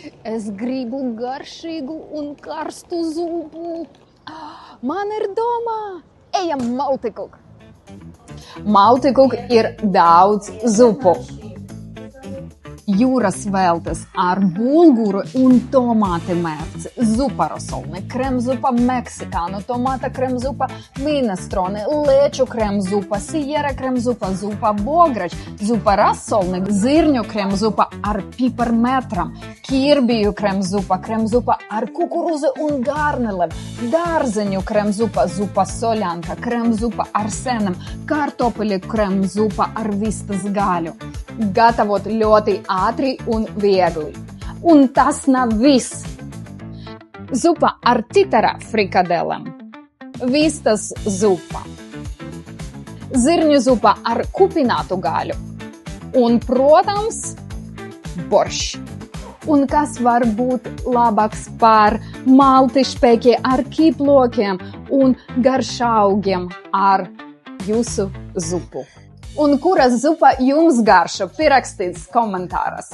Es gribu garšīgu un karstu zupu. Man ir domā, ejam Maltikuk. Maltikuk ir daudz zupu. Jūras veltes ar bulguru un tomāti mērci, zupa rosolni, kremzupa meksikānu, tomāta kremzupa minestrone, leču kremzupa, sijera kremzupa, zupa bograč, zupa rasolni, zirņu kremzupa ar piparmetram, kirbiju kremzupa ar kukuruzi un garnelem, dārzeņu kremzupa, zupa soļanka, kremzupa ar senam, kartopeli kremzupa ar vistas gaļu. Gatavot ļoti ātri un viegli. Un tas nav viss. Zupa ar titara frikadelēm, vistas zupa, zirņu zupa ar kupinātu gaļu un, protams, boršs. Un kas var būt labāks par maltišpēki ar kiplokiem un garšaugiem ar jūsu zupu? Un kuras zupa jums garšo? Pierakstīts komentāros.